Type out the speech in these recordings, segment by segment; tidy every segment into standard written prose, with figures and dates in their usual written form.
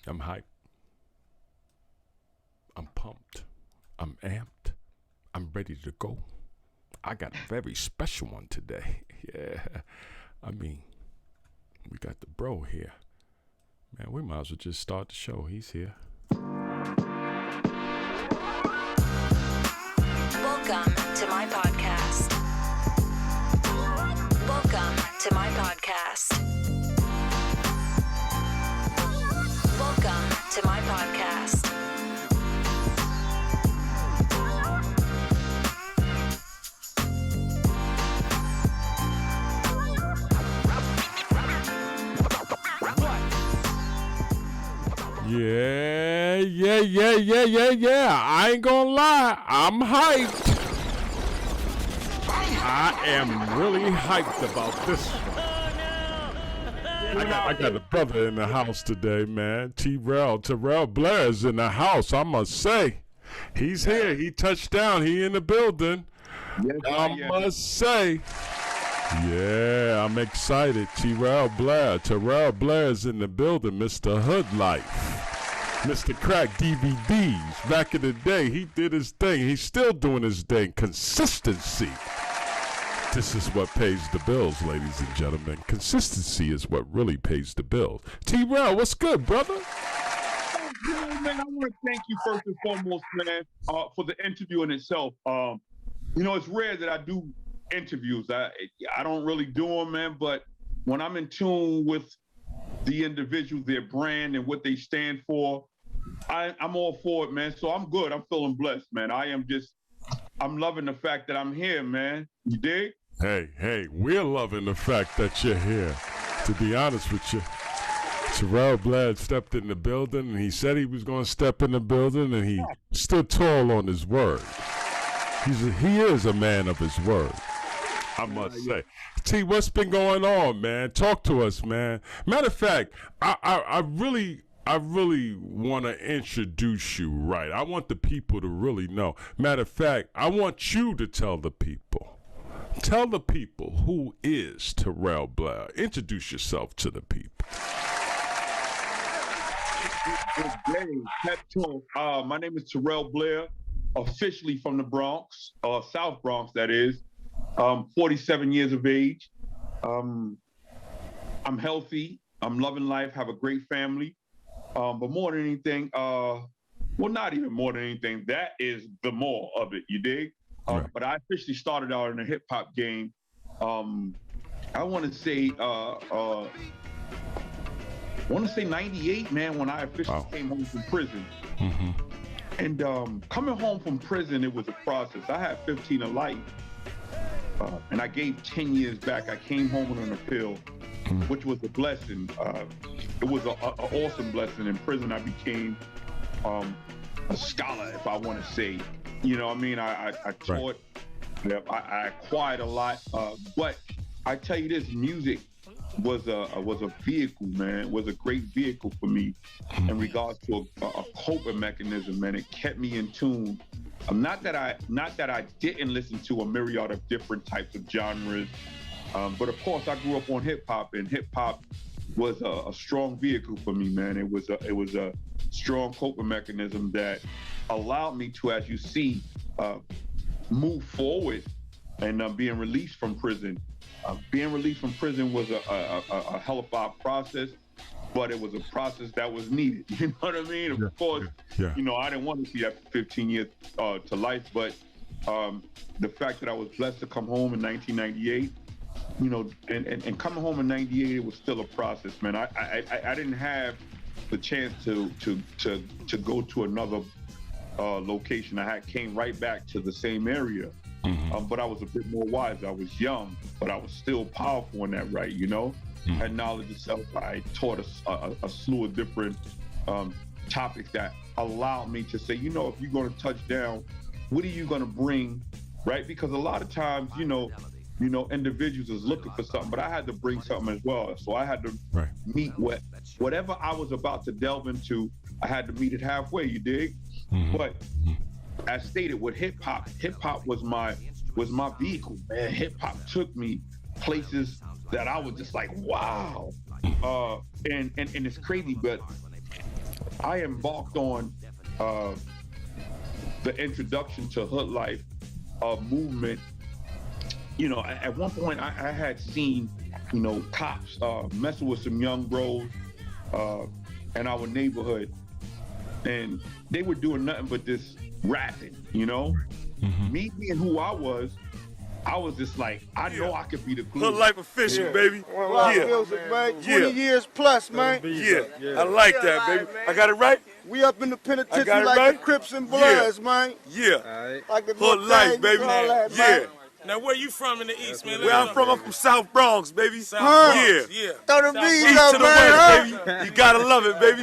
I'm hyped. I'm pumped. I'm amped. I'm ready to go. I got a very special one today. Yeah. I mean, we got the bro here. Man, we might as well just start the show. He's here. Welcome to my podcast. Welcome to my podcast. Welcome to my podcast. Yeah. I ain't gonna lie. I'm hyped. I am really hyped about this one. I got a brother in the house today, man. Terrell Blair is in the house, I must say. He's here. He touched down. He in the building. Yes, I must say. Yeah, I'm excited. Terrell Blair is in the building. Mr. Hood Life. Mr. Crack DVDs. Back in the day, he did his thing. He's still doing his thing. Consistency. This is what pays the bills, ladies and gentlemen. Consistency is what really pays the bills. Terrell, what's good, brother? Yeah, man, I want to thank you first and foremost, man, for the interview in itself. It's rare that I do interviews. I don't really do them, man, but when I'm in tune with the individual, their brand, and what they stand for, I'm all for it, man. So I'm good. I'm feeling blessed, man. I'm loving the fact that I'm here, man. You dig? Hey, we're loving the fact that you're here. To be honest with you, Terrell Blair stepped in the building, and he said he was going to step in the building, and he stood tall on his word. He is a man of his word, I must say. T, what's been going on, man? Talk to us, man. Matter of fact, I really want to introduce you right. I want the people to really know. Matter of fact, I want you to tell the people. Tell the people who is Terrell Blair. Introduce yourself to the people. My name is Terrell Blair, officially from the Bronx, South Bronx, that is. 47 years of age. I'm healthy. I'm loving life. Have a great family. But more than anything, not even more than anything, that is the more of it, you dig? Right. But I officially started out in the hip hop game. I want to say 98, man, when I officially came home from prison. Mm-hmm. And coming home from prison, it was a process. I had 15 of life, and I gave 10 years back. I came home on an appeal, which was a blessing. It was an awesome blessing. In prison, I became a scholar, if I want to say. You know what I mean? I taught, I acquired a lot. But I tell you this, music was a vehicle, man. It was a great vehicle for me in regards to a coping mechanism, man. It kept me in tune. Not that I didn't listen to a myriad of different types of genres, but of course I grew up on hip hop, and hip hop was a strong vehicle for me, man. It was a strong coping mechanism that allowed me to, as you see, move forward and being released from prison. Being released from prison was a hell of a process, but it was a process that was needed. You know what I mean? Of course, I didn't want to see that for 15 years to life, but the fact that I was blessed to come home in 1998, and coming home in 98, it was still a process, man. I didn't have the chance to go to another location. I came right back to the same area. Mm-hmm. But I was a bit more wise. I was young, but I was still powerful in that right, Mm-hmm. Had knowledge of self. I taught a slew of different topics that allowed me to say, if you're going to touch down, what are you going to bring, right? Because a lot of times, individuals is looking for something, but I had to bring something as well. So I had to meet whatever I was about to delve into. I had to meet it halfway. You dig? Mm-hmm. But as stated, with hip hop was my vehicle, man. Hip hop took me places that I was just like, wow. And it's crazy, but I embarked on the introduction to Hood Life movement. You know, at one point I had seen, you know, cops messing with some young bros in our neighborhood, and they were doing nothing but this rapping, you know? Me being who I was just like, I know I could be the glue. Hood Life official, baby. Music, man. 20 years plus, man. I like that, baby. I got it right? We up in the penitentiary like the Crips and Bloods, man. Like the Hood Life, baby. Man. Now, where you from in the East, man? Where I'm from South Bronx, baby. Throw the beat East up, to the man. west, baby. You gotta love it, baby.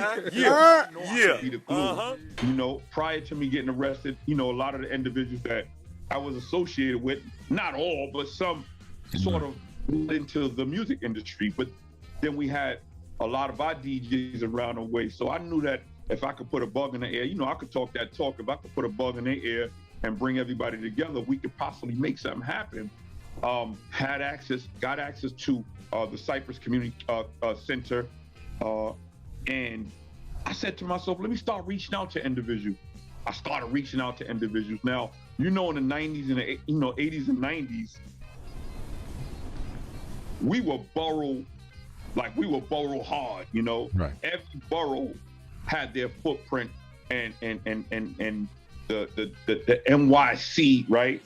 Be the glue. You know, prior to me getting arrested, you know, a lot of the individuals that I was associated with, not all, but some sort of into the music industry. But then we had a lot of our DJs around the way. So I knew that if I could put a bug in the air, you know, I could talk that talk. If I could put a bug in the air and bring everybody together, we could possibly make something happen. Got access to the Cypress Community Center. And I said to myself, let me start reaching out to individuals. I started reaching out to individuals. Now, you know, in the 90s and the 80s and 90s, we were borough hard, you know? Right. Every borough had their footprint and the NYC, right?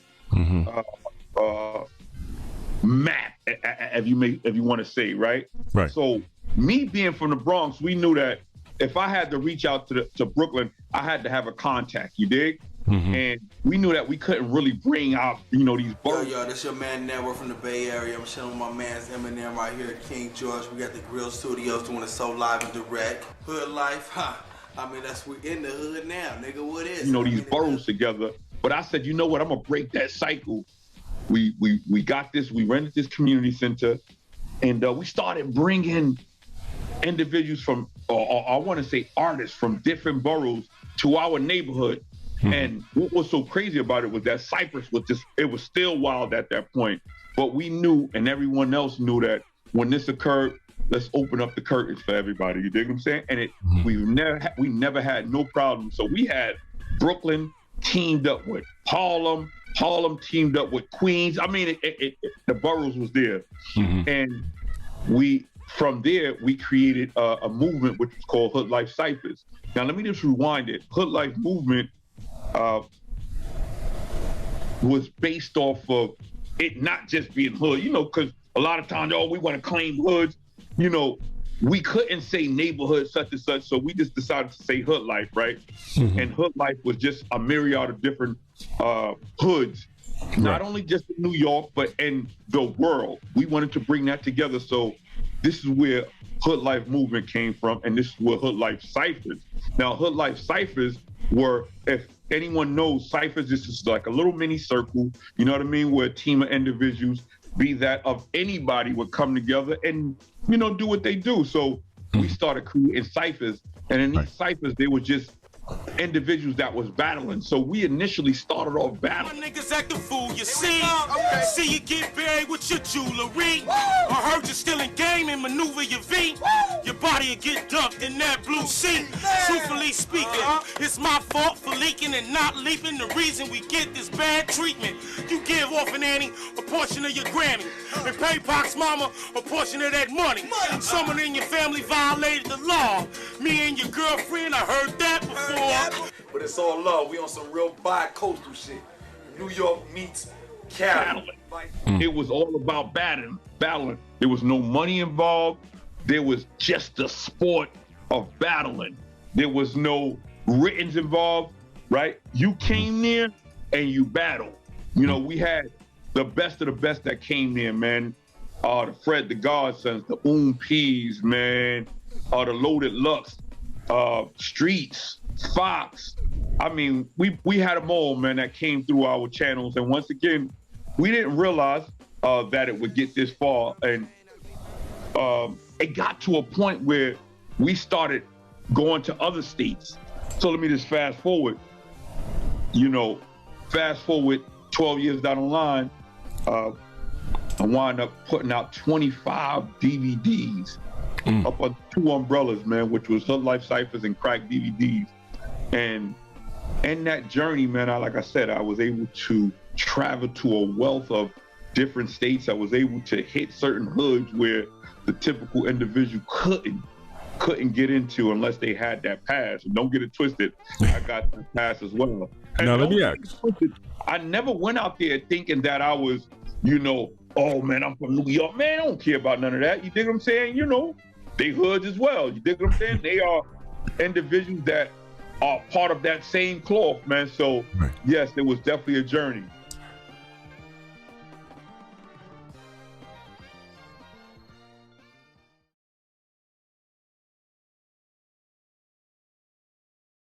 Map, if you want to say, right? Right. So me being from the Bronx, we knew that if I had to reach out to Brooklyn, I had to have a contact, you dig? And we knew that we couldn't really bring out, you know, these boroughs. Yo, this your man Network from the Bay Area. I'm chilling with my man's Eminem right here at King George. We got the Grill Studios doing it so live and direct. Hood Life, I mean, we in the hood now, nigga. What is? You know, these boroughs together. But I said, you know what? I'm gonna break that cycle. We got this. We rented this community center, and we started bringing individuals from, or I want to say artists from different boroughs to our neighborhood. And what was so crazy about it was that Cypress was it was still wild at that point. But we knew, and everyone else knew, that when this occurred, let's open up the curtains for everybody. You dig what I'm saying? And we never had no problem. So we had Brooklyn teamed up with Harlem teamed up with Queens. I mean, the boroughs was there. And from there, we created a movement which was called Hood Life Cyphers. Now, let me just rewind it. Hood Life Movement was based off of it not just being hood, you know, because a lot of times, we want to claim hoods. You know, we couldn't say neighborhood such and such, so we just decided to say Hood Life, right? And Hood Life was just a myriad of different hoods, not only just in New York, but in the world. We wanted to bring that together. So this is where Hood Life Movement came from, and this is where Hood Life Cyphers. Now, Hood Life Cyphers were, if anyone knows, Cyphers, this is like a little mini circle, you know what I mean, where a team of individuals, be that of anybody, would come together and, you know, do what they do. So we started creating Cyphers, and in these Cyphers, they were just individuals that was battling. So we initially started off battling. My niggas act the fool, you see? See you get buried with your jewelry. I heard you stealing game and maneuver your V. Your body will get dumped in that blue sea. Truthfully speaking, it's my fault for leaking and not leaping. The reason we get this bad treatment. You give off an Annie a portion of your Grammy, and pay Pac's mama a portion of that money. Someone in your family violated the law. Me and your girlfriend, I heard that before. But it's all love. We on some real bi-coastal shit. New York meets Cali. It was all about battling. There was no money involved. There was just the sport of battling. There was no writtens involved, right? You came there and you battled. You know, we had the best of the best that came there, man. The Fred the Godsons, the P's, man. The Loaded Lux, Streets, Fox. I mean, we had them all, man, that came through our channels. And once again, we didn't realize that it would get this far. And it got to a point where we started going to other states. So let me just fast forward. You know, fast forward 12 years down the line, I wound up putting out 25 DVDs up on 2 umbrellas, man, which was Hood Life Ciphers and Crack DVDs. And in that journey, man, like I said, I was able to travel to a wealth of different states. I was able to hit certain hoods where the typical individual couldn't get into unless they had that pass. And don't get it twisted, I got that pass as well. And now let me ask. I never went out there thinking that I was, you know, oh man, I'm from New York. Man, I don't care about none of that. You dig what I'm saying? You know, they hoods as well. You dig what I'm saying? They are individuals that are part of that same cloth, man. So yes, it was definitely a journey.